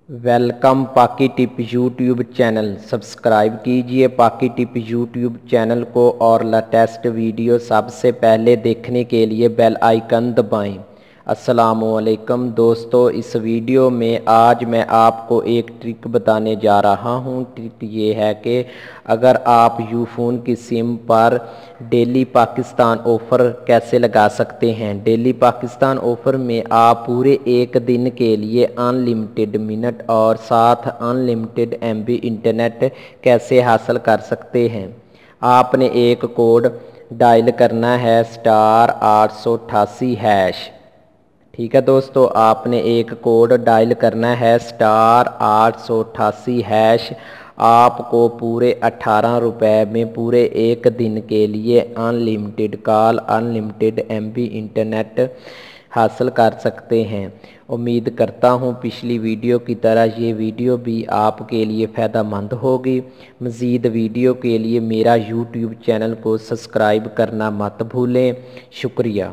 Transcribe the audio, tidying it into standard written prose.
Welcome पाकी tip YouTube channel subscribe कीजिए पाकी टिप यूट्यूब चैनल को और लेटेस्ट वीडियो सबसे पहले देखने के लिए बेल आइकन दबाएं। अस्सलामुअलैकुम दोस्तों, इस वीडियो में आज मैं आपको एक ट्रिक बताने जा रहा हूं। ट्रिक ये है कि अगर आप यूफोन की सिम पर डेली पाकिस्तान ऑफ़र कैसे लगा सकते हैं। डेली पाकिस्तान ऑफ़र में आप पूरे एक दिन के लिए अनलिमिटेड मिनट और साथ अनलिमिटेड MB इंटरनेट कैसे हासिल कर सकते हैं। आपने एक कोड डायल करना है *888#। ठीक है दोस्तों, आपने एक कोड डायल करना है *888#। आपको पूरे 18 रुपये में पूरे एक दिन के लिए unlimited call unlimited MB internet हासिल कर सकते हैं। उम्मीद करता हूं पिछली वीडियो की तरह ये वीडियो भी आपके लिए फ़ायदेमंद होगी। मज़ीद वीडियो के लिए मेरा YouTube चैनल को सब्सक्राइब करना मत भूलें। शुक्रिया।